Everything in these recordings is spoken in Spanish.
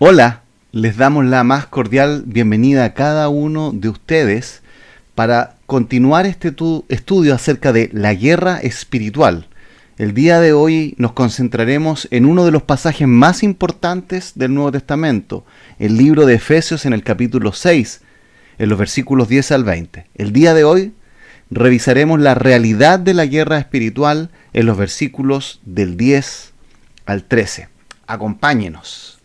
Hola, les damos la más cordial bienvenida a cada uno de ustedes para continuar este estudio acerca de la guerra espiritual. El día de hoy nos concentraremos en uno de los pasajes más importantes del Nuevo Testamento, el libro de Efesios en el capítulo 6, en los versículos 10 al 20. El día de hoy revisaremos la realidad de la guerra espiritual en los versículos del 10 al 13. Acompáñenos.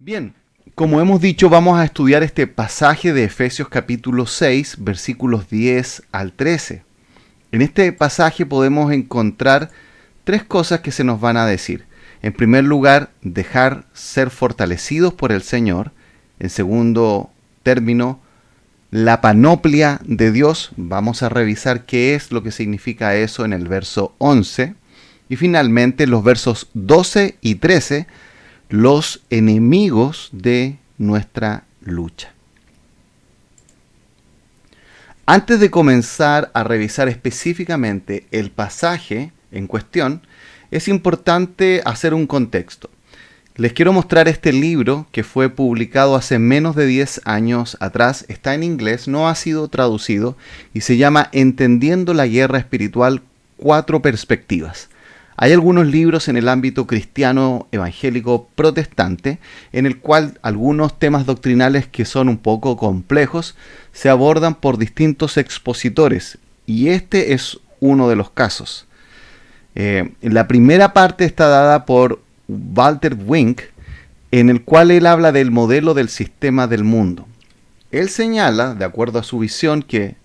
Bien, como hemos dicho, vamos a estudiar este pasaje de Efesios capítulo 6, versículos 10 al 13. En este pasaje podemos encontrar tres cosas que se nos van a decir. En primer lugar, dejar ser fortalecidos por el Señor. En segundo término, la panoplia de Dios. Vamos a revisar qué es lo que significa eso en el verso 11. Y finalmente, los versos 12 y 13, los enemigos de nuestra lucha. Antes de comenzar a revisar específicamente el pasaje en cuestión, es importante hacer un contexto. Les quiero mostrar este libro que fue publicado hace menos de 10 años atrás. Está en inglés, no ha sido traducido y se llama Entendiendo la Guerra Espiritual, 4 perspectivas. Hay algunos libros en el ámbito cristiano evangélico protestante en el cual algunos temas doctrinales que son un poco complejos se abordan por distintos expositores, y este es uno de los casos. La primera parte está dada por Walter Wink, en el cual él habla del modelo del sistema del mundo. Él señala, de acuerdo a su visión, que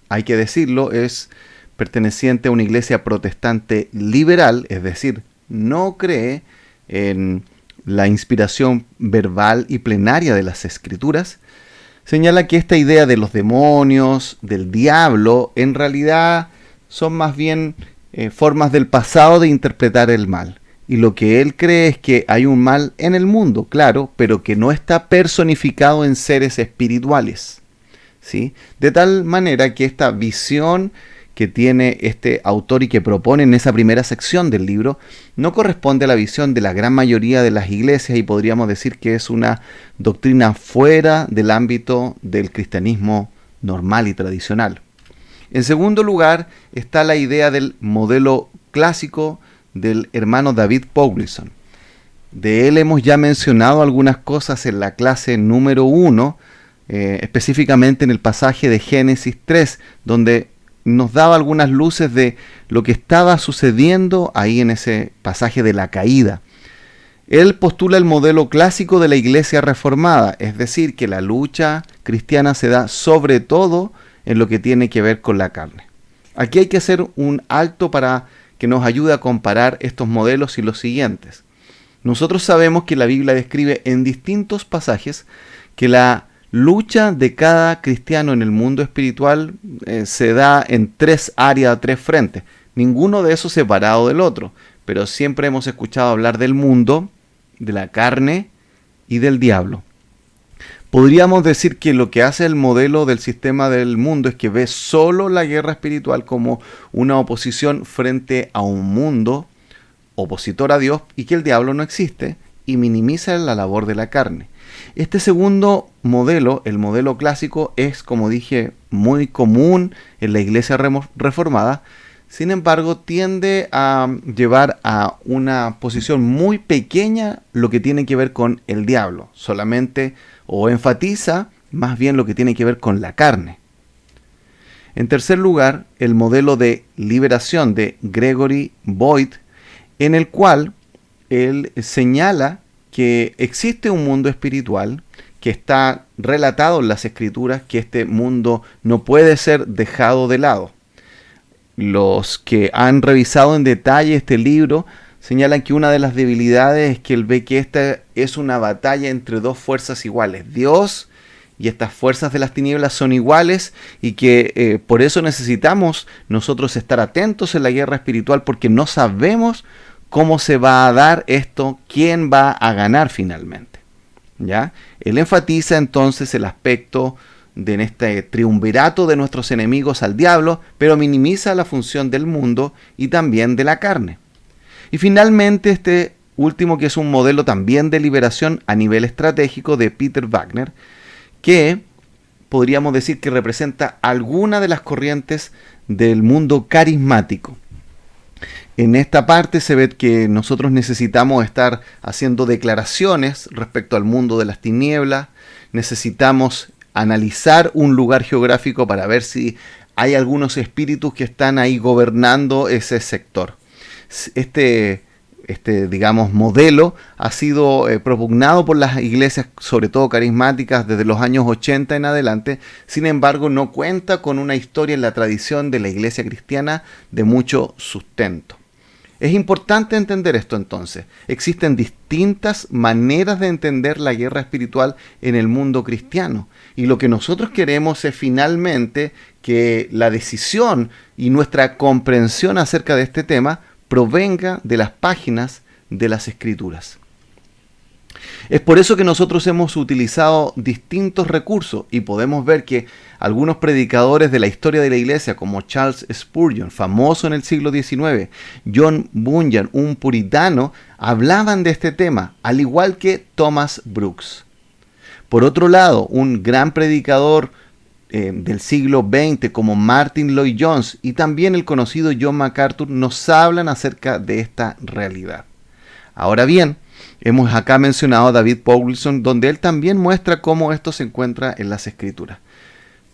hay que decirlo, es perteneciente a una iglesia protestante liberal, es decir, no cree en la inspiración verbal y plenaria de las escrituras. Señala que esta idea de los demonios, del diablo, en realidad son más bien formas del pasado de interpretar el mal. Y lo que él cree es que hay un mal en el mundo, claro, pero que no está personificado en seres espirituales, ¿sí? De tal manera que esta visión que tiene este autor y que propone en esa primera sección del libro no corresponde a la visión de la gran mayoría de las iglesias, y podríamos decir que es una doctrina fuera del ámbito del cristianismo normal y tradicional. En segundo lugar está la idea del modelo clásico del hermano David Powlison. De él hemos ya mencionado algunas cosas en la clase número 1, específicamente en el pasaje de Génesis 3, donde nos daba algunas luces de lo que estaba sucediendo ahí en ese pasaje de la caída. Él postula el modelo clásico de la iglesia reformada, es decir, que la lucha cristiana se da sobre todo en lo que tiene que ver con la carne. Aquí hay que hacer un alto para que nos ayude a comparar estos modelos y los siguientes. Nosotros sabemos que la Biblia describe en distintos pasajes que la lucha de cada cristiano en el mundo espiritual se da en 3 áreas, 3 frentes. Ninguno de esos separado del otro, pero siempre hemos escuchado hablar del mundo, de la carne y del diablo. Podríamos decir que lo que hace el modelo del sistema del mundo es que ve solo la guerra espiritual como una oposición frente a un mundo opositor a Dios, y que el diablo no existe, y minimiza la labor de la carne. Este segundo modelo, el modelo clásico, es, como dije, muy común en la iglesia reformada. Sin embargo, tiende a llevar a una posición muy pequeña lo que tiene que ver con el diablo. Solamente, o enfatiza más bien lo que tiene que ver con la carne. En tercer lugar, el modelo de liberación de Gregory Boyd, en el cual él señala que existe un mundo espiritual, que que está relatado en las Escrituras, que este mundo no puede ser dejado de lado. Los que han revisado en detalle este libro señalan que una de las debilidades es que él ve que esta es una batalla entre dos fuerzas iguales. Dios y estas fuerzas de las tinieblas son iguales y que por eso necesitamos nosotros estar atentos en la guerra espiritual, porque no sabemos cómo se va a dar esto, quién va a ganar finalmente. ¿Ya? Él enfatiza entonces el aspecto de en este triunvirato de nuestros enemigos al diablo, pero minimiza la función del mundo y también de la carne. Y finalmente este último, que es un modelo también de liberación a nivel estratégico de Peter Wagner, que podríamos decir que representa alguna de las corrientes del mundo carismático. En esta parte se ve que nosotros necesitamos estar haciendo declaraciones respecto al mundo de las tinieblas, necesitamos analizar un lugar geográfico para ver si hay algunos espíritus que están ahí gobernando ese sector. Este digamos, modelo ha sido propugnado por las iglesias, sobre todo carismáticas, desde los años 80 en adelante. Sin embargo, no cuenta con una historia en la tradición de la iglesia cristiana de mucho sustento. Es importante entender esto entonces. Existen distintas maneras de entender la guerra espiritual en el mundo cristiano. Y lo que nosotros queremos es finalmente que la decisión y nuestra comprensión acerca de este tema provenga de las páginas de las Escrituras. Es por eso que nosotros hemos utilizado distintos recursos y podemos ver que algunos predicadores de la historia de la iglesia, como Charles Spurgeon, famoso en el siglo XIX, John Bunyan, un puritano, hablaban de este tema, al igual que Thomas Brooks. Por otro lado, un gran predicador del siglo XX como Martin Lloyd-Jones y también el conocido John MacArthur nos hablan acerca de esta realidad. Ahora bien, hemos acá mencionado a David Powlison, donde él también muestra cómo esto se encuentra en las Escrituras.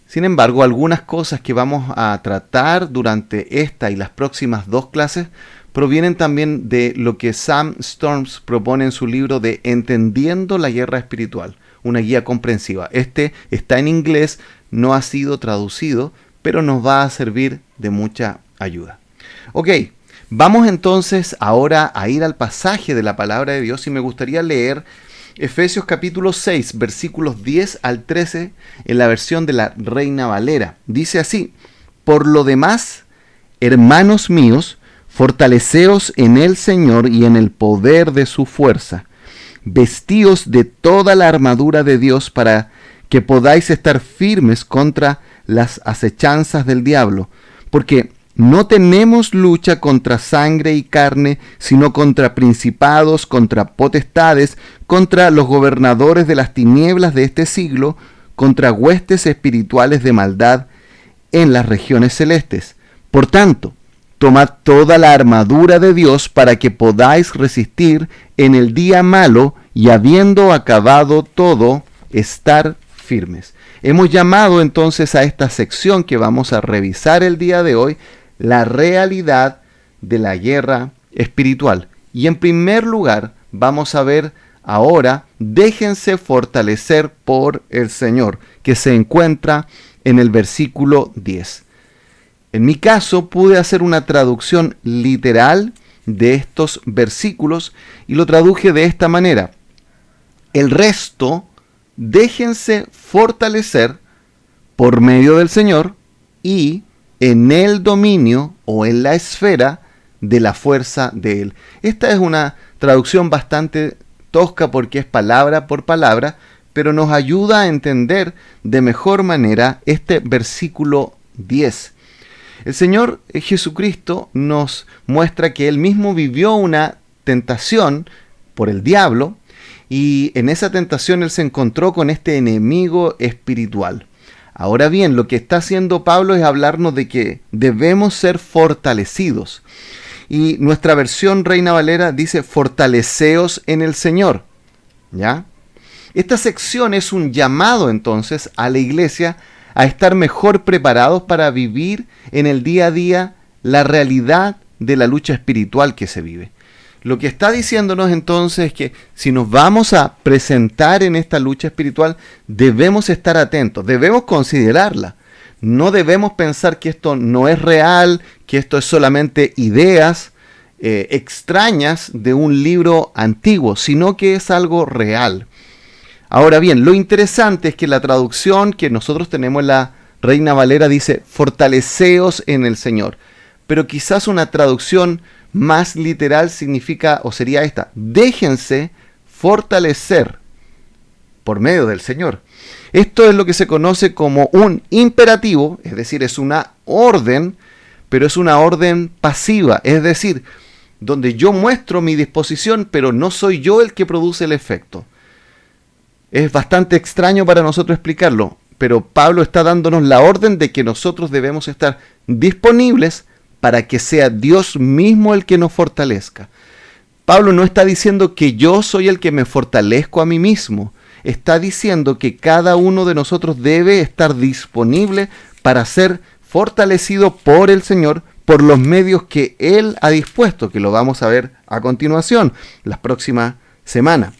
Sin embargo, algunas cosas que vamos a tratar durante esta y las próximas dos clases provienen también de lo que Sam Storms propone en su libro de Entendiendo la Guerra Espiritual, una guía comprensiva. Este está en inglés, no ha sido traducido, pero nos va a servir de mucha ayuda. Ok, vamos entonces ahora a ir al pasaje de la palabra de Dios y me gustaría leer Efesios capítulo 6, versículos 10 al 13 en la versión de la Reina Valera. Dice así: por lo demás, hermanos míos, fortaleceos en el Señor y en el poder de su fuerza. Vestíos de toda la armadura de Dios para que podáis estar firmes contra las acechanzas del diablo, porque no tenemos lucha contra sangre y carne, sino contra principados, contra potestades, contra los gobernadores de las tinieblas de este siglo, contra huestes espirituales de maldad en las regiones celestes. Por tanto, tomad toda la armadura de Dios para que podáis resistir en el día malo y habiendo acabado todo, estar firmes. Hemos llamado entonces a esta sección que vamos a revisar el día de hoy, la realidad de la guerra espiritual. Y en primer lugar, vamos a ver ahora, déjense fortalecer por el Señor, que se encuentra en el versículo 10. En mi caso, pude hacer una traducción literal de estos versículos y lo traduje de esta manera: el resto, déjense fortalecer por medio del Señor y en el dominio o en la esfera de la fuerza de Él. Esta es una traducción bastante tosca porque es palabra por palabra, pero nos ayuda a entender de mejor manera este versículo 10. El Señor Jesucristo nos muestra que Él mismo vivió una tentación por el diablo y en esa tentación Él se encontró con este enemigo espiritual. Ahora bien, lo que está haciendo Pablo es hablarnos de que debemos ser fortalecidos. Y nuestra versión Reina Valera dice: fortaleceos en el Señor. ¿Ya? Esta sección es un llamado entonces a la iglesia a estar mejor preparados para vivir en el día a día la realidad de la lucha espiritual que se vive. Lo que está diciéndonos entonces es que si nos vamos a presentar en esta lucha espiritual, debemos estar atentos, debemos considerarla. No debemos pensar que esto no es real, que esto es solamente ideas extrañas de un libro antiguo, sino que es algo real. Ahora bien, lo interesante es que la traducción que nosotros tenemos en la Reina Valera dice, fortaleceos en el Señor. Pero quizás una traducción más literal significa, o sería esta, déjense fortalecer por medio del Señor. Esto es lo que se conoce como un imperativo, es decir, es una orden, pero es una orden pasiva, es decir, donde yo muestro mi disposición, pero no soy yo el que produce el efecto. Es bastante extraño para nosotros explicarlo, pero Pablo está dándonos la orden de que nosotros debemos estar disponibles para que sea Dios mismo el que nos fortalezca. Pablo no está diciendo que yo soy el que me fortalezco a mí mismo. Está diciendo que cada uno de nosotros debe estar disponible para ser fortalecido por el Señor por los medios que Él ha dispuesto, que lo vamos a ver a continuación, las próximas semanas.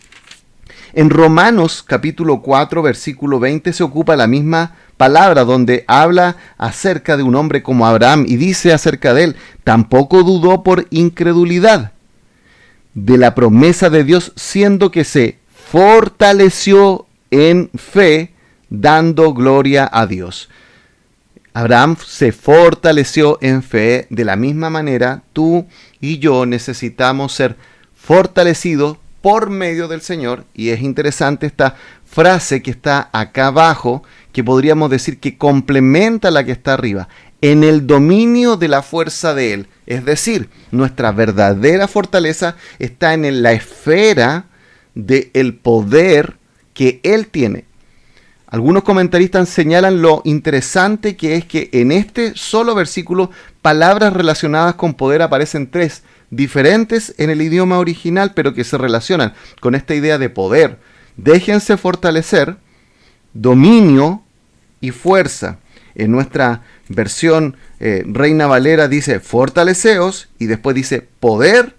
En Romanos capítulo 4, versículo 20 se ocupa la misma palabra donde habla acerca de un hombre como Abraham y dice acerca de él, tampoco dudó por incredulidad de la promesa de Dios, siendo que se fortaleció en fe, dando gloria a Dios. Abraham se fortaleció en fe. De la misma manera, tú y yo necesitamos ser fortalecidos por medio del Señor. Y es interesante esta frase que está acá abajo, que podríamos decir que complementa la que está arriba. En el dominio de la fuerza de Él. Es decir, nuestra verdadera fortaleza está en la esfera del poder que Él tiene. Algunos comentaristas señalan lo interesante que es que en este solo versículo palabras relacionadas con poder aparecen tres, diferentes en el idioma original, pero que se relacionan con esta idea de poder. Déjense fortalecer, dominio y fuerza. En nuestra versión Reina Valera dice fortaleceos y después dice poder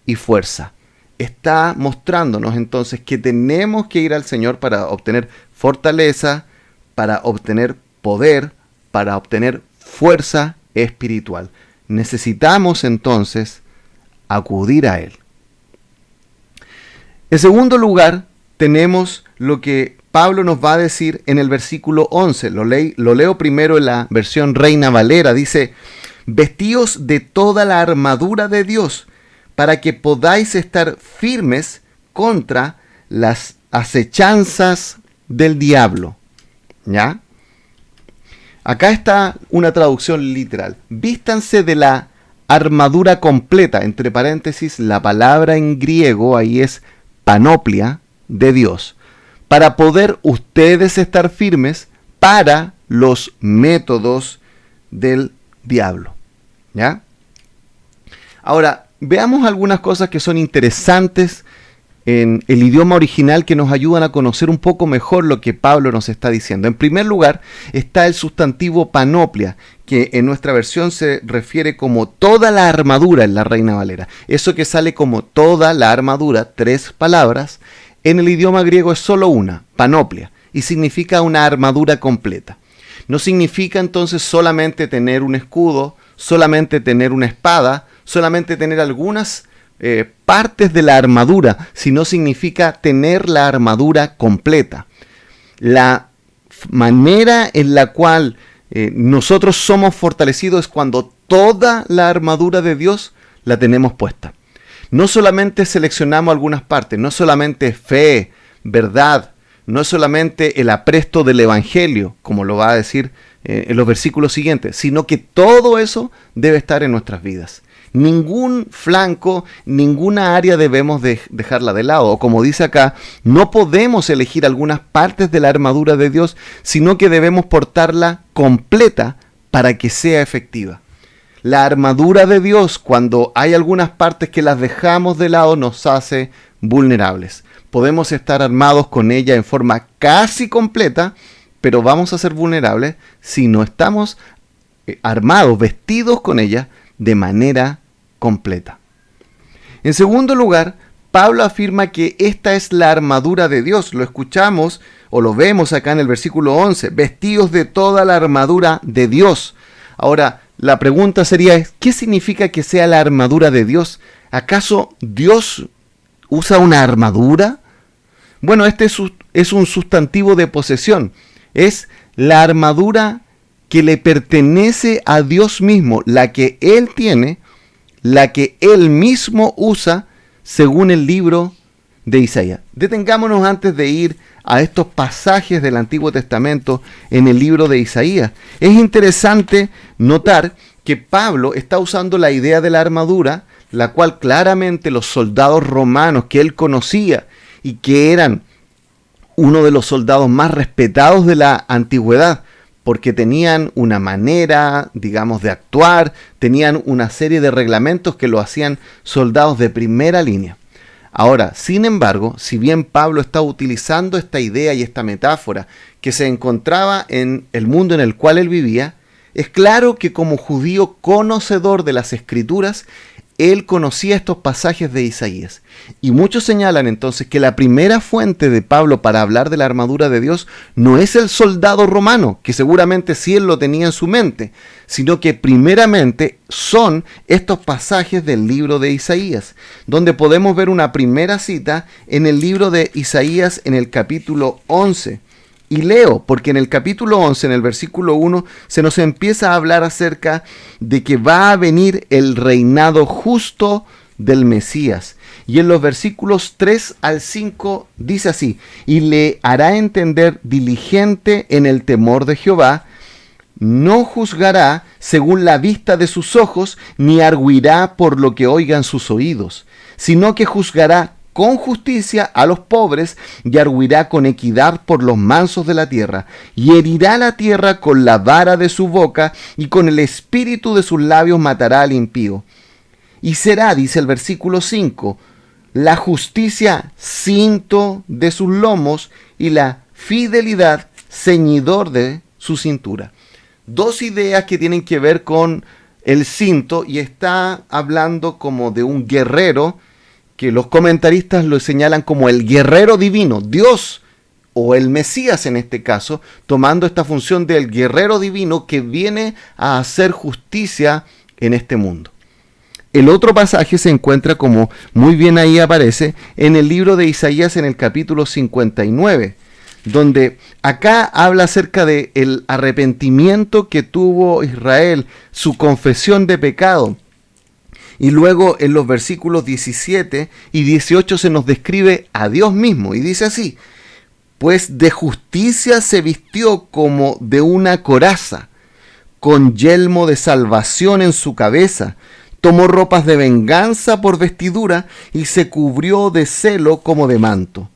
y fuerza. Está mostrándonos entonces que tenemos que ir al Señor para obtener fortaleza, para obtener poder, para obtener fuerza espiritual. Necesitamos entonces acudir a Él. En segundo lugar, tenemos lo que Pablo nos va a decir en el versículo 11. Lo leo primero en la versión Reina Valera. Dice, vestíos de toda la armadura de Dios, para que podáis estar firmes contra las acechanzas del diablo. ¿Ya? Acá está una traducción literal. Vístanse de la armadura completa, entre paréntesis, la palabra en griego ahí es panoplia de Dios, para poder ustedes estar firmes para los métodos del diablo. ¿Ya? Ahora, veamos algunas cosas que son interesantes en el idioma original que nos ayudan a conocer un poco mejor lo que Pablo nos está diciendo. En primer lugar, está el sustantivo panoplia, que en nuestra versión se refiere como toda la armadura en la Reina Valera. Eso que sale como toda la armadura, tres palabras, en el idioma griego es solo una, panoplia, y significa una armadura completa. No significa entonces solamente tener un escudo, solamente tener una espada, solamente tener algunas partes de la armadura, sino significa tener la armadura completa. La manera en la cual nosotros somos fortalecidos es cuando toda la armadura de Dios la tenemos puesta. No solamente seleccionamos algunas partes, no solamente fe, verdad, no es solamente el apresto del Evangelio, como lo va a decir en los versículos siguientes, sino que todo eso debe estar en nuestras vidas. Ningún flanco, ninguna área debemos dejarla de lado. O como dice acá, no podemos elegir algunas partes de la armadura de Dios, sino que debemos portarla completa para que sea efectiva. La armadura de Dios, cuando hay algunas partes que las dejamos de lado, nos hace vulnerables. Podemos estar armados con ella en forma casi completa, pero vamos a ser vulnerables si no estamos armados, vestidos con ella de manera completa. En segundo lugar, Pablo afirma que esta es la armadura de Dios. Lo escuchamos o lo vemos acá en el versículo 11, vestidos de toda la armadura de Dios. Ahora, la pregunta sería, ¿qué significa que sea la armadura de Dios? ¿Acaso Dios usa una armadura? Bueno, este es un sustantivo de posesión. Es la armadura que le pertenece a Dios mismo, la que Él tiene, la que Él mismo usa, según el libro de Isaías. Detengámonos antes de ir a estos pasajes del Antiguo Testamento en el libro de Isaías. Es interesante notar que Pablo está usando la idea de la armadura, la cual claramente los soldados romanos que él conocía y que eran uno de los soldados más respetados de la antigüedad, porque tenían una manera, digamos, de actuar, tenían una serie de reglamentos que lo hacían soldados de primera línea. Ahora, sin embargo, si bien Pablo está utilizando esta idea y esta metáfora que se encontraba en el mundo en el cual él vivía, es claro que como judío conocedor de las Escrituras, él conocía estos pasajes de Isaías. Y muchos señalan entonces que la primera fuente de Pablo para hablar de la armadura de Dios no es el soldado romano, que seguramente sí él lo tenía en su mente, sino que primeramente son estos pasajes del libro de Isaías, donde podemos ver una primera cita en el libro de Isaías en el capítulo 11. Y leo, porque en el capítulo 11, en el versículo 1, se nos empieza a hablar acerca de que va a venir el reinado justo del Mesías. Y en los versículos 3 al 5 dice así: y le hará entender diligente en el temor de Jehová, no juzgará según la vista de sus ojos, ni argüirá por lo que oigan sus oídos, sino que juzgará con justicia a los pobres y argüirá con equidad por los mansos de la tierra, y herirá la tierra con la vara de su boca, y con el espíritu de sus labios matará al impío. Y será, dice el versículo 5, la justicia cinto de sus lomos y la fidelidad ceñidor de su cintura. Dos ideas que tienen que ver con el cinto, y está hablando como de un guerrero, que los comentaristas lo señalan como el guerrero divino, Dios o el Mesías en este caso, tomando esta función del guerrero divino que viene a hacer justicia en este mundo. El otro pasaje se encuentra, como muy bien ahí aparece, en el libro de Isaías en el capítulo 59, donde acá habla acerca del arrepentimiento que tuvo Israel, su confesión de pecado. Y luego en los versículos 17 y 18 se nos describe a Dios mismo. Y dice así: pues de justicia se vistió como de una coraza, con yelmo de salvación en su cabeza. Tomó ropas de venganza por vestidura y se cubrió de celo como de manto.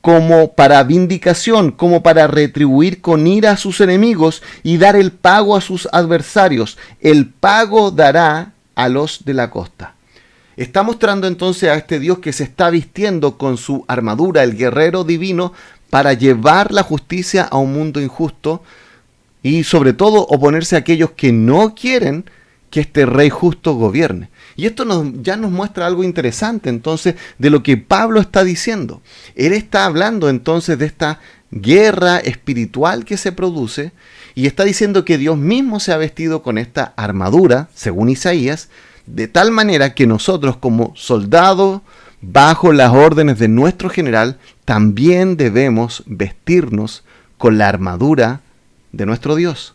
Como para vindicación, como para retribuir con ira a sus enemigos y dar el pago a sus adversarios. El pago dará a los de la costa. Está mostrando entonces a este Dios que se está vistiendo con su armadura, el guerrero divino, para llevar la justicia a un mundo injusto y sobre todo oponerse a aquellos que no quieren que este rey justo gobierne. Y esto ya nos muestra algo interesante entonces de lo que Pablo está diciendo. Él está hablando entonces de esta guerra espiritual que se produce, y está diciendo que Dios mismo se ha vestido con esta armadura, según Isaías, de tal manera que nosotros como soldados, bajo las órdenes de nuestro general, también debemos vestirnos con la armadura de nuestro Dios.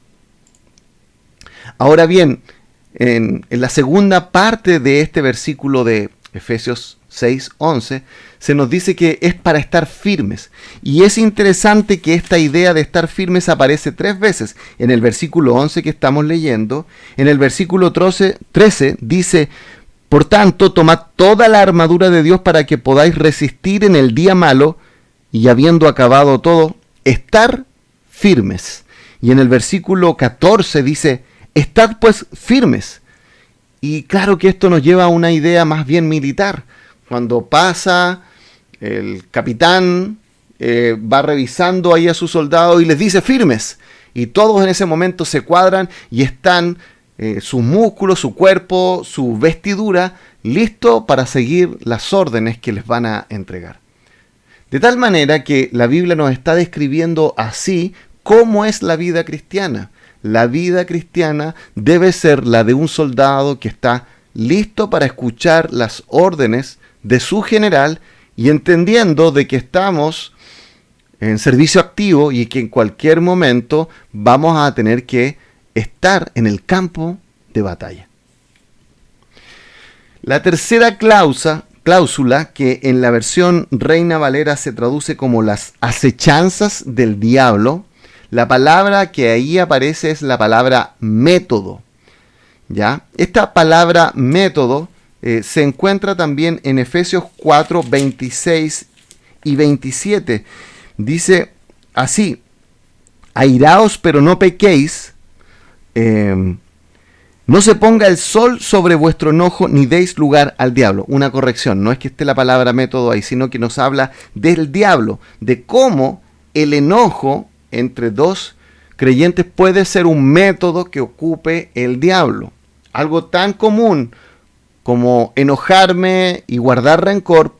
Ahora bien, en la segunda parte de este versículo de Efesios 6:11, se nos dice que es para estar firmes. Y es interesante que esta idea de estar firmes aparece 3 veces. En el versículo 11 que estamos leyendo, en el versículo 13 dice: por tanto, tomad toda la armadura de Dios para que podáis resistir en el día malo, y habiendo acabado todo, estar firmes. Y en el versículo 14 dice: estad pues firmes. Y claro que esto nos lleva a una idea más bien militar. Cuando pasa, el capitán va revisando ahí a sus soldados y les dice firmes. Y todos en ese momento se cuadran y están sus músculos, su cuerpo, su vestidura, listo para seguir las órdenes que les van a entregar. De tal manera que la Biblia nos está describiendo así cómo es la vida cristiana. La vida cristiana debe ser la de un soldado que está listo para escuchar las órdenes de su general y entendiendo de que estamos en servicio activo y que en cualquier momento vamos a tener que estar en el campo de batalla. La tercera cláusula, que en la versión Reina Valera se traduce como las acechanzas del diablo, la palabra que ahí aparece es la palabra método. ¿Ya? Esta palabra método se encuentra también en Efesios 4, 26 y 27. Dice así: airaos pero no pequéis, no se ponga el sol sobre vuestro enojo, ni deis lugar al diablo. Una corrección, no es que esté la palabra método ahí, sino que nos habla del diablo, de cómo el enojo entre dos creyentes puede ser un método que ocupe el diablo. Algo tan común como enojarme y guardar rencor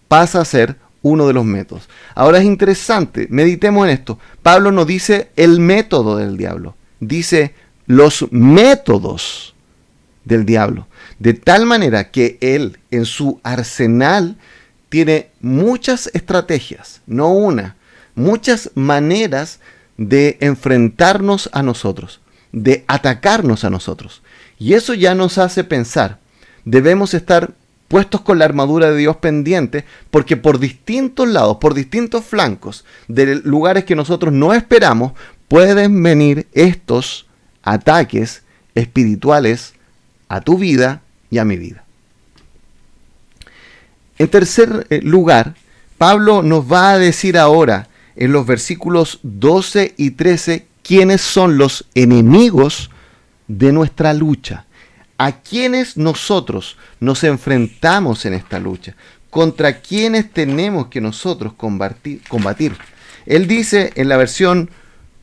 pasa a ser uno de los métodos. Ahora es interesante, meditemos en esto. Pablo no dice el método del diablo, dice los métodos del diablo. De tal manera que él en su arsenal tiene muchas estrategias, no una, muchas maneras de enfrentarnos a nosotros, de atacarnos a nosotros. Y eso ya nos hace pensar, debemos estar puestos con la armadura de Dios pendiente, porque por distintos lados, por distintos flancos de lugares que nosotros no esperamos, pueden venir estos ataques espirituales a tu vida y a mi vida. En tercer lugar, Pablo nos va a decir ahora en los versículos 12 y 13 quiénes son los enemigos de nuestra lucha. ¿A quiénes nosotros nos enfrentamos en esta lucha? ¿Contra quiénes tenemos que nosotros combatir? Él dice en la versión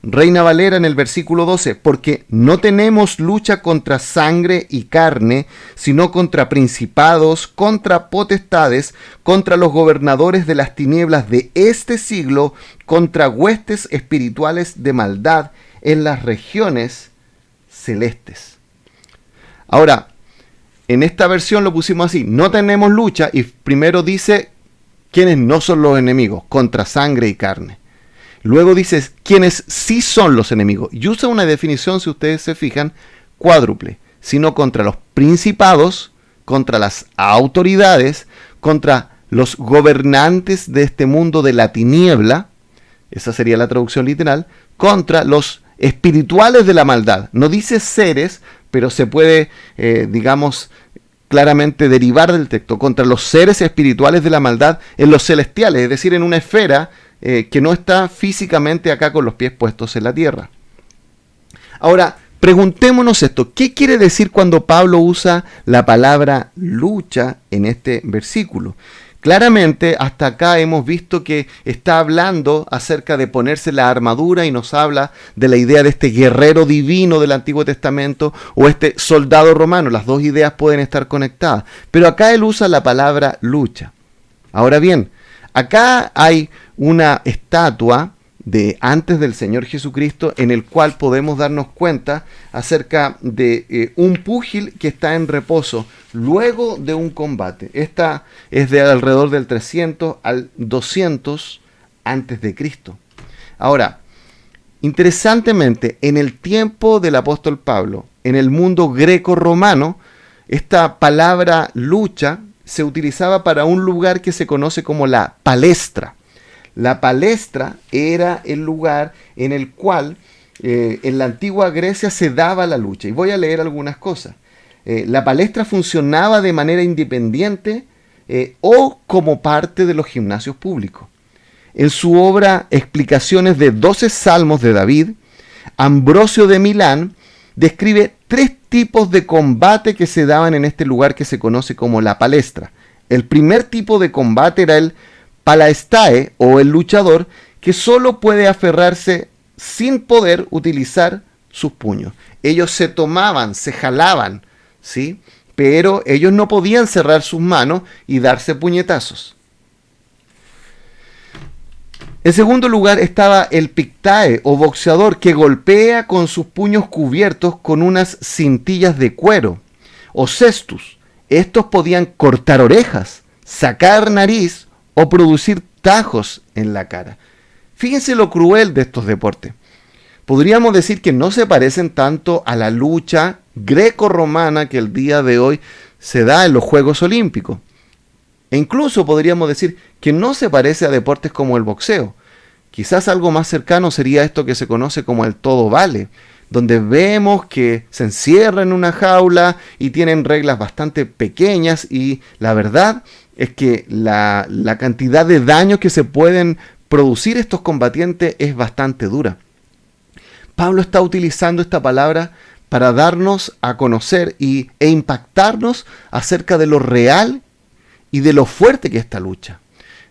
Reina Valera en el versículo 12, porque no tenemos lucha contra sangre y carne, sino contra principados, contra potestades, contra los gobernadores de las tinieblas de este siglo, contra huestes espirituales de maldad en las regiones celestes. Ahora, en esta versión lo pusimos así, no tenemos lucha, y primero dice quiénes no son los enemigos, contra sangre y carne. Luego dice quiénes sí son los enemigos. Y usa una definición, si ustedes se fijan, cuádruple, sino contra los principados, contra las autoridades, contra los gobernantes de este mundo de la tiniebla, esa sería la traducción literal, contra los espirituales de la maldad. No dice seres, pero se puede, claramente derivar del texto, contra los seres espirituales de la maldad en los celestiales, es decir, en una esfera que no está físicamente acá con los pies puestos en la tierra. Ahora, preguntémonos esto, ¿qué quiere decir cuando Pablo usa la palabra lucha en este versículo? Claramente, hasta acá hemos visto que está hablando acerca de ponerse la armadura y nos habla de la idea de este guerrero divino del Antiguo Testamento o este soldado romano. Las dos ideas pueden estar conectadas. Pero acá él usa la palabra lucha. Ahora bien, acá hay una estatua de antes del Señor Jesucristo en el cual podemos darnos cuenta acerca de un púgil que está en reposo luego de un combate. Esta es de alrededor del 300 al 200 antes de Cristo. Ahora, interesantemente, en el tiempo del apóstol Pablo, en el mundo greco-romano, esta palabra lucha se utilizaba para un lugar que se conoce como la palestra. La palestra era el lugar en el cual en la antigua Grecia se daba la lucha. Y voy a leer algunas cosas. La palestra funcionaba de manera independiente o como parte de los gimnasios públicos. En su obra Explicaciones de 12 Salmos de David, Ambrosio de Milán describe 3 tipos de combate que se daban en este lugar que se conoce como la palestra. El primer tipo de combate era el palaestae o el luchador que solo puede aferrarse sin poder utilizar sus puños. Ellos se tomaban, se jalaban, ¿sí? Pero ellos no podían cerrar sus manos y darse puñetazos. En segundo lugar estaba el pictae o boxeador que golpea con sus puños cubiertos con unas cintillas de cuero o cestus. Estos podían cortar orejas, sacar nariz o producir tajos en la cara. Fíjense lo cruel de estos deportes. Podríamos decir que no se parecen tanto a la lucha greco-romana que el día de hoy se da en los Juegos Olímpicos. E incluso podríamos decir que no se parece a deportes como el boxeo. Quizás algo más cercano sería esto que se conoce como el todo vale, donde vemos que se encierran en una jaula y tienen reglas bastante pequeñas, y la verdad es que la cantidad de daños que se pueden producir estos combatientes es bastante dura. Pablo está utilizando esta palabra para darnos a conocer e impactarnos acerca de lo real y de lo fuerte que es esta lucha.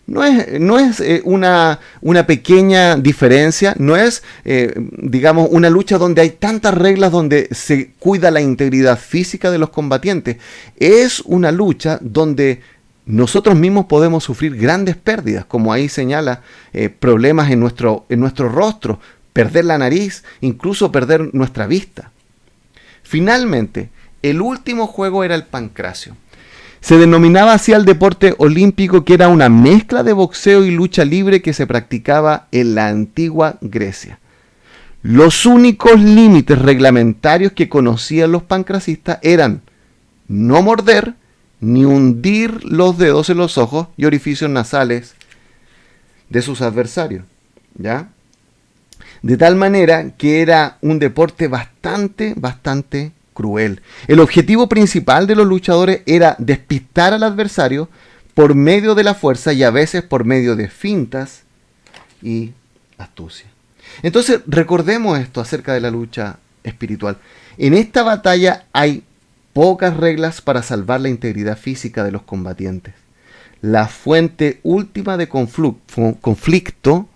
No es una pequeña diferencia, no es, digamos, una lucha donde hay tantas reglas, donde se cuida la integridad física de los combatientes. Es una lucha donde nosotros mismos podemos sufrir grandes pérdidas, como ahí señala, problemas en nuestro rostro, perder la nariz, incluso perder nuestra vista. Finalmente, el último juego era el pancracio. Se denominaba así al deporte olímpico, que era una mezcla de boxeo y lucha libre que se practicaba en la antigua Grecia. Los únicos límites reglamentarios que conocían los pancracistas eran no morder ni hundir los dedos en los ojos y orificios nasales de sus adversarios, ¿ya? De tal manera que era un deporte bastante cruel. El objetivo principal de los luchadores era despistar al adversario por medio de la fuerza y a veces por medio de fintas y astucia. Entonces, recordemos esto acerca de la lucha espiritual. En esta batalla hay pocas reglas para salvar la integridad física de los combatientes. La fuente última de conflicto,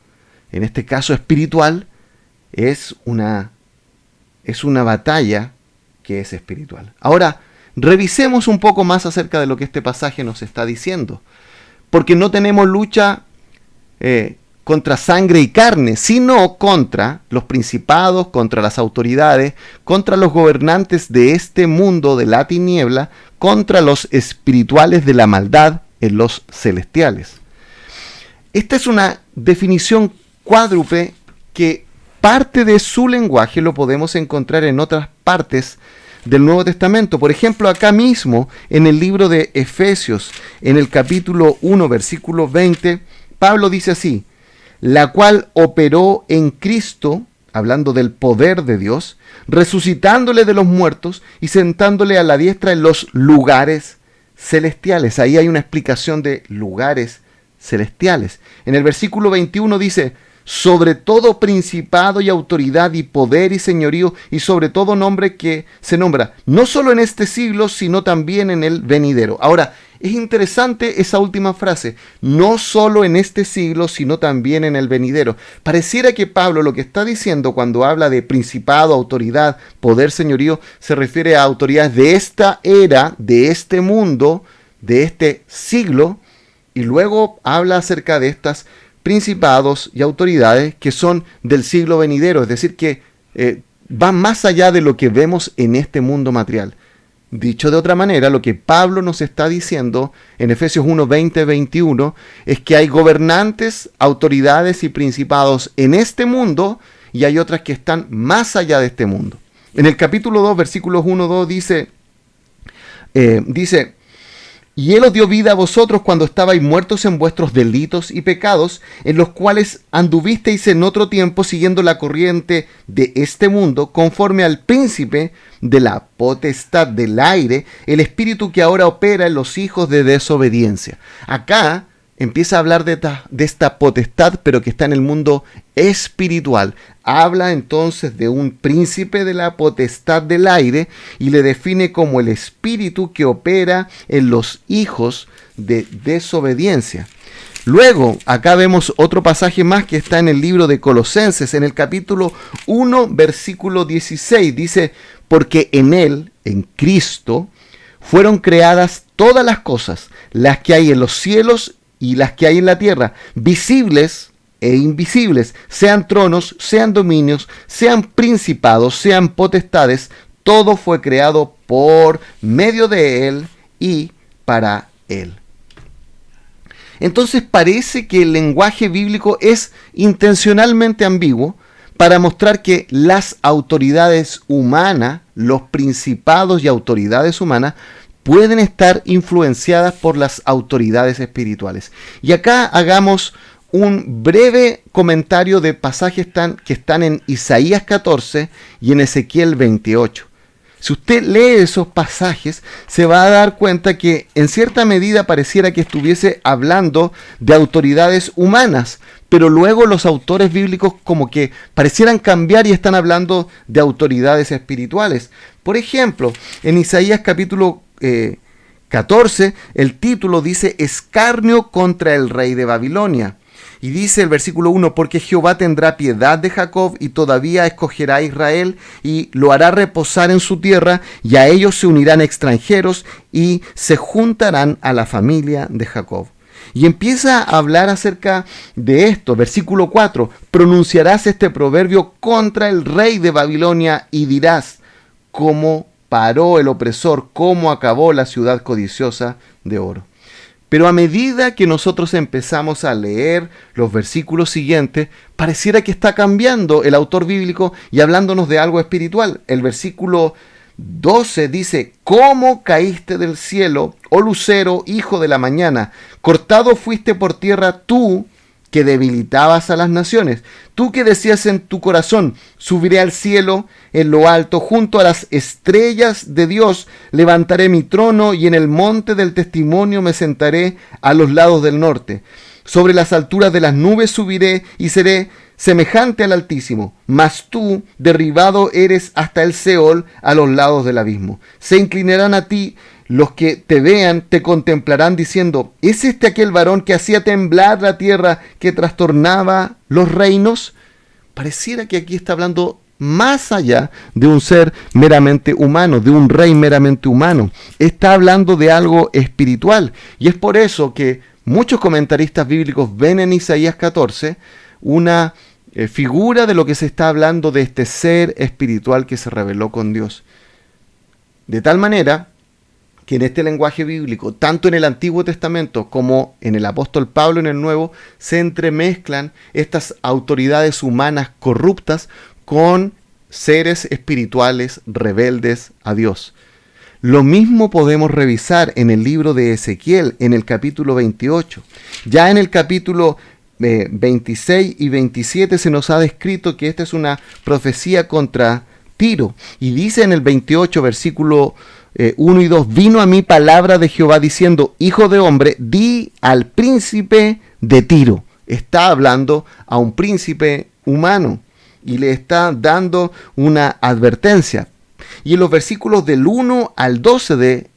en este caso espiritual, es una batalla que es espiritual. Ahora, revisemos un poco más acerca de lo que este pasaje nos está diciendo. Porque no tenemos lucha contra sangre y carne, sino contra los principados, contra las autoridades, contra los gobernantes de este mundo de la tiniebla, contra los espirituales de la maldad en los celestiales. Esta es una definición cuádruple que parte de su lenguaje lo podemos encontrar en otras partes del Nuevo Testamento. Por ejemplo, acá mismo en el libro de Efesios, en el capítulo 1, versículo 20, Pablo dice así: la cual operó en Cristo, hablando del poder de Dios, resucitándole de los muertos y sentándole a la diestra en los lugares celestiales. Ahí hay una explicación de lugares celestiales. En el versículo 21 dice: sobre todo principado y autoridad y poder y señorío y sobre todo nombre que se nombra, no solo en este siglo, sino también en el venidero. Ahora, es interesante esa última frase, no solo en este siglo, sino también en el venidero. Pareciera que Pablo lo que está diciendo cuando habla de principado, autoridad, poder, señorío, se refiere a autoridades de esta era, de este mundo, de este siglo, y luego habla acerca de estas principados y autoridades que son del siglo venidero, es decir, que van más allá de lo que vemos en este mundo material. Dicho de otra manera, lo que Pablo nos está diciendo en Efesios 1, 20, 21, es que hay gobernantes, autoridades y principados en este mundo y hay otras que están más allá de este mundo. En el capítulo 2, versículos 1, 2 dice, y Él os dio vida a vosotros cuando estabais muertos en vuestros delitos y pecados, en los cuales anduvisteis en otro tiempo siguiendo la corriente de este mundo, conforme al príncipe de la potestad del aire, el espíritu que ahora opera en los hijos de desobediencia. Acá empieza a hablar de esta potestad, pero que está en el mundo espiritual. Habla entonces de un príncipe de la potestad del aire y le define como el espíritu que opera en los hijos de desobediencia. Luego, acá vemos otro pasaje más que está en el libro de Colosenses, en el capítulo 1, versículo 16. Dice, porque en Él, en Cristo, fueron creadas todas las cosas, las que hay en los cielos y las que hay en la tierra, visibles e invisibles, sean tronos, sean dominios, sean principados, sean potestades, todo fue creado por medio de Él y para Él. Entonces parece que el lenguaje bíblico es intencionalmente ambiguo para mostrar que las autoridades humanas, los principados y autoridades humanas, pueden estar influenciadas por las autoridades espirituales. Y acá hagamos un breve comentario de pasajes que están en Isaías 14 y en Ezequiel 28. Si usted lee esos pasajes, se va a dar cuenta que en cierta medida pareciera que estuviese hablando de autoridades humanas, pero luego los autores bíblicos como que parecieran cambiar y están hablando de autoridades espirituales. Por ejemplo, en Isaías capítulo 14, el título dice escarnio contra el rey de Babilonia. Y dice el versículo 1, porque Jehová tendrá piedad de Jacob y todavía escogerá a Israel y lo hará reposar en su tierra, y a ellos se unirán extranjeros y se juntarán a la familia de Jacob. Y empieza a hablar acerca de esto. Versículo 4, pronunciarás este proverbio contra el rey de Babilonia y dirás, cómo paró el opresor, cómo acabó la ciudad codiciosa de oro. Pero a medida que nosotros empezamos a leer los versículos siguientes, pareciera que está cambiando el autor bíblico y hablándonos de algo espiritual. El versículo 12 dice, ¿cómo caíste del cielo, oh lucero, hijo de la mañana? Cortado fuiste por tierra tú, que debilitabas a las naciones. Tú que decías en tu corazón, subiré al cielo, en lo alto, junto a las estrellas de Dios, levantaré mi trono y en el monte del testimonio me sentaré a los lados del norte. Sobre las alturas de las nubes subiré y seré semejante al Altísimo. Mas tú, derribado eres hasta el Seol, a los lados del abismo. Se inclinarán a ti los que te vean, te contemplarán diciendo, ¿es este aquel varón que hacía temblar la tierra, que trastornaba los reinos? Pareciera que aquí está hablando más allá de un ser meramente humano, de un rey meramente humano. Está hablando de algo espiritual. Y es por eso que muchos comentaristas bíblicos ven en Isaías 14 una figura de lo que se está hablando de este ser espiritual que se reveló con Dios. De tal manera que en este lenguaje bíblico, tanto en el Antiguo Testamento como en el apóstol Pablo en el Nuevo, se entremezclan estas autoridades humanas corruptas con seres espirituales rebeldes a Dios. Lo mismo podemos revisar en el libro de Ezequiel, en el capítulo 28. Ya en el capítulo 26 y 27 se nos ha descrito que esta es una profecía contra Tiro. Y dice en el 28, versículo 1 y 2, vino a mí palabra de Jehová diciendo, hijo de hombre, di al príncipe de Tiro. Está hablando a un príncipe humano y le está dando una advertencia. Y en los versículos del 1 al 12 de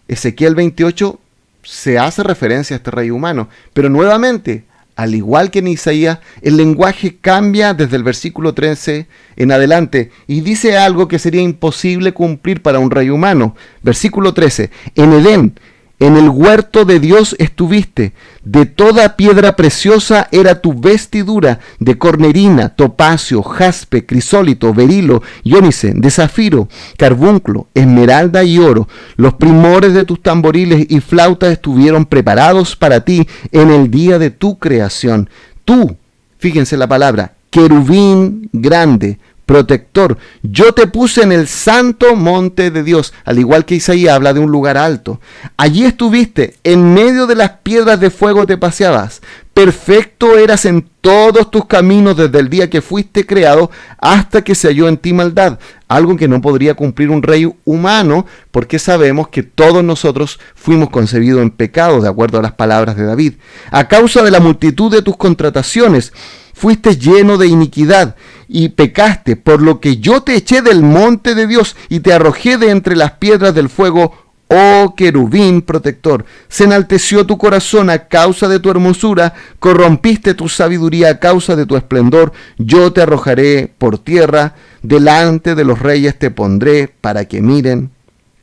Ezequiel 28 se hace referencia a este rey humano. Pero nuevamente, al igual que en Isaías, el lenguaje cambia desde el versículo 13 en adelante y dice algo que sería imposible cumplir para un rey humano. Versículo 13, en Edén, en el huerto de Dios estuviste, de toda piedra preciosa era tu vestidura, de cornerina, topacio, jaspe, crisólito, berilo, iónice, de zafiro, carbunclo, esmeralda y oro. Los primores de tus tamboriles y flautas estuvieron preparados para ti en el día de tu creación. Tú, fíjense la palabra, querubín grande, protector, yo te puse en el santo monte de Dios, al igual que Isaías habla de un lugar alto. Allí estuviste, en medio de las piedras de fuego te paseabas. Perfecto eras en todos tus caminos desde el día que fuiste creado hasta que se halló en ti maldad. Algo que no podría cumplir un rey humano, porque sabemos que todos nosotros fuimos concebidos en pecado, de acuerdo a las palabras de David. A causa de la multitud de tus contrataciones, fuiste lleno de iniquidad y pecaste, por lo que yo te eché del monte de Dios y te arrojé de entre las piedras del fuego. Oh querubín protector, se enalteció tu corazón a causa de tu hermosura, corrompiste tu sabiduría a causa de tu esplendor. Yo te arrojaré por tierra, delante de los reyes te pondré para que miren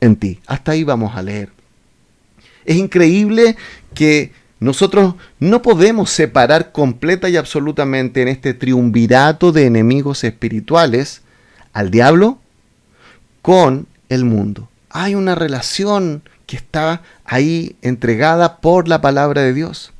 en ti. Hasta ahí vamos a leer. Es increíble que nosotros no podemos separar completa y absolutamente en este triunvirato de enemigos espirituales al diablo con el mundo. Hay una relación que está ahí entregada por la palabra de Dios.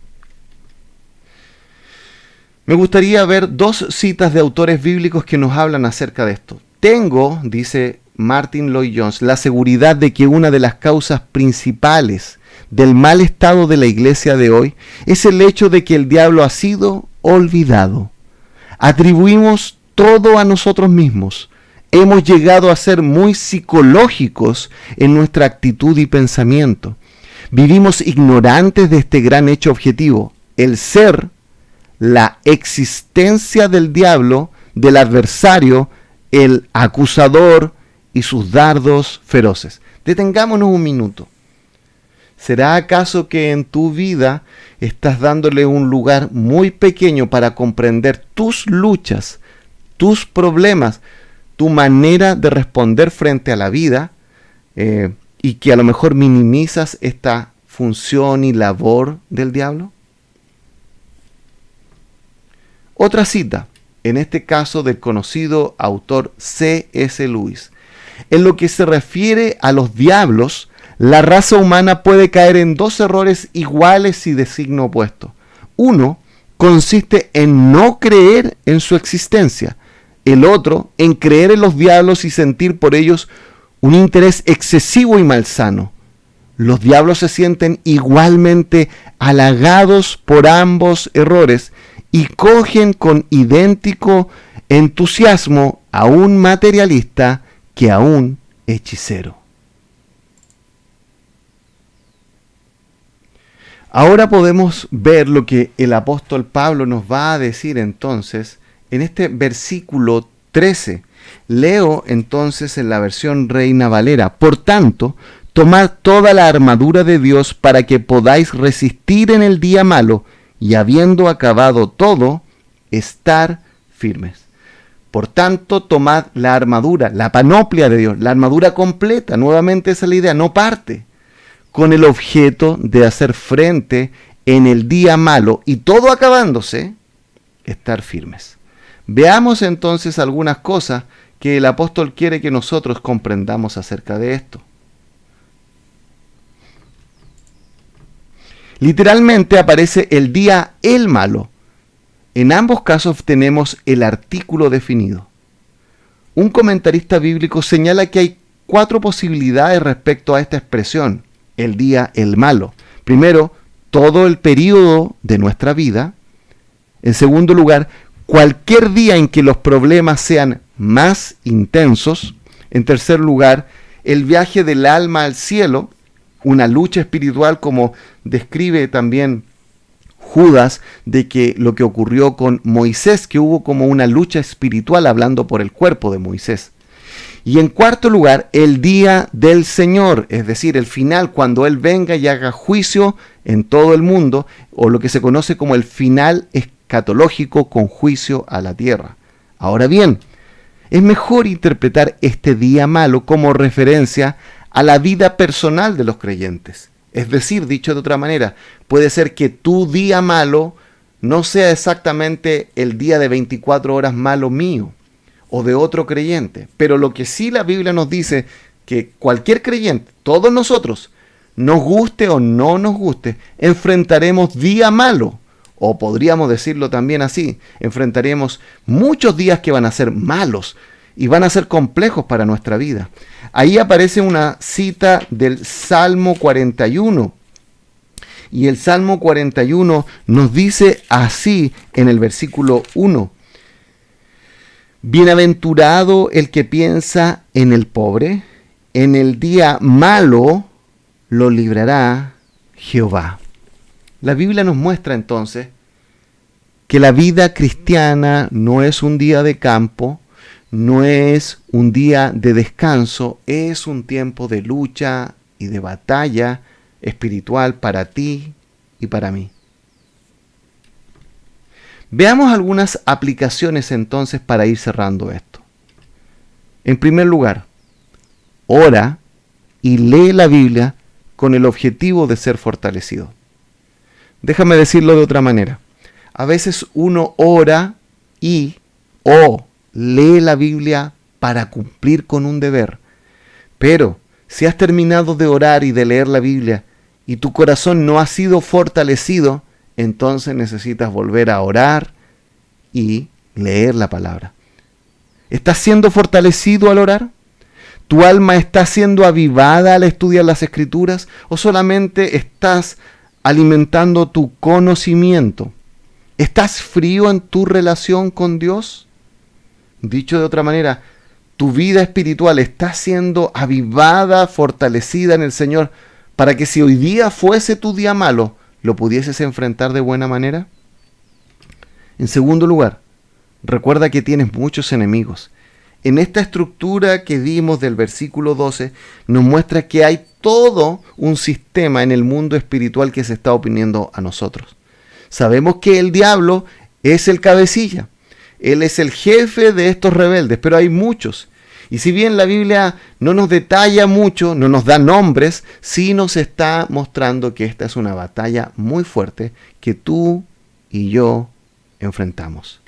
Me gustaría ver 2 citas de autores bíblicos que nos hablan acerca de esto. Tengo, dice Martin Lloyd-Jones, la seguridad de que una de las causas principales del mal estado de la iglesia de hoy es el hecho de que el diablo ha sido olvidado. Atribuimos todo a nosotros mismos. Hemos llegado a ser muy psicológicos en nuestra actitud y pensamiento. Vivimos ignorantes de este gran hecho objetivo, el ser, la existencia del diablo, del adversario, el acusador y sus dardos feroces. Detengámonos un minuto. ¿Será acaso que en tu vida estás dándole un lugar muy pequeño para comprender tus luchas, tus problemas, tu manera de responder frente a la vida, y que a lo mejor minimizas esta función y labor del diablo? Otra cita, en este caso del conocido autor C.S. Lewis. En lo que se refiere a los diablos, la raza humana puede caer en 2 errores iguales y de signo opuesto. Uno consiste en no creer en su existencia. El otro en creer en los diablos y sentir por ellos un interés excesivo y malsano. Los diablos se sienten igualmente halagados por ambos errores y cogen con idéntico entusiasmo a un materialista que a un hechicero. Ahora podemos ver lo que el apóstol Pablo nos va a decir entonces en este versículo 13. Leo entonces en la versión Reina Valera. Por tanto, tomad toda la armadura de Dios para que podáis resistir en el día malo y habiendo acabado todo, estar firmes. Por tanto, tomad la armadura, la panoplia de Dios, la armadura completa. Nuevamente esa es la idea, no parte. Con el objeto de hacer frente en el día malo y todo acabándose, estar firmes. Veamos entonces algunas cosas que el apóstol quiere que nosotros comprendamos acerca de esto. Literalmente aparece el día el malo. En ambos casos tenemos el artículo definido. Un comentarista bíblico señala que hay 4 posibilidades respecto a esta expresión, el día el malo. Primero, todo el periodo de nuestra vida. En segundo lugar, cualquier día en que los problemas sean más intensos. En tercer lugar, el viaje del alma al cielo, una lucha espiritual como describe también Judas, de que lo que ocurrió con Moisés, que hubo como una lucha espiritual hablando por el cuerpo de Moisés. Y en cuarto lugar, el día del Señor, es decir, el final, cuando Él venga y haga juicio en todo el mundo, o lo que se conoce como el final escatológico con juicio a la tierra. Ahora bien, es mejor interpretar este día malo como referencia a la vida personal de los creyentes. Es decir, dicho de otra manera, puede ser que tu día malo no sea exactamente el día de 24 horas malo mío o de otro creyente. Pero lo que sí la Biblia nos dice, que cualquier creyente, todos nosotros, nos guste o no nos guste, enfrentaremos día malo. O podríamos decirlo también así, enfrentaremos muchos días que van a ser malos y van a ser complejos para nuestra vida. Ahí aparece una cita del Salmo 41. Y el Salmo 41 nos dice así en el versículo 1. Bienaventurado el que piensa en el pobre, en el día malo lo librará Jehová. La Biblia nos muestra entonces que la vida cristiana no es un día de campo, no es un día de descanso, es un tiempo de lucha y de batalla espiritual para ti y para mí. Veamos algunas aplicaciones entonces para ir cerrando esto. En primer lugar, ora y lee la Biblia con el objetivo de ser fortalecido. Déjame decirlo de otra manera. A veces uno ora o lee la Biblia para cumplir con un deber. Pero si has terminado de orar y de leer la Biblia y tu corazón no ha sido fortalecido, entonces necesitas volver a orar y leer la palabra. ¿Estás siendo fortalecido al orar? ¿Tu alma está siendo avivada al estudiar las Escrituras? ¿O solamente estás alimentando tu conocimiento? ¿Estás frío en tu relación con Dios? Dicho de otra manera, ¿tu vida espiritual está siendo avivada, fortalecida en el Señor, para que si hoy día fuese tu día malo, lo pudieses enfrentar de buena manera? En segundo lugar, recuerda que tienes muchos enemigos. En esta estructura que vimos del versículo 12, nos muestra que hay todo un sistema en el mundo espiritual que se está oponiendo a nosotros. Sabemos que el diablo es el cabecilla. Él es el jefe de estos rebeldes, pero hay muchos. Y si bien la Biblia no nos detalla mucho, no nos da nombres, sí nos está mostrando que esta es una batalla muy fuerte que tú y yo enfrentamos.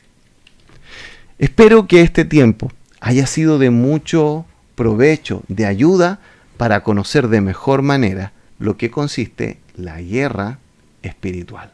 Espero que este tiempo haya sido de mucho provecho, de ayuda para conocer de mejor manera lo que consiste la guerra espiritual.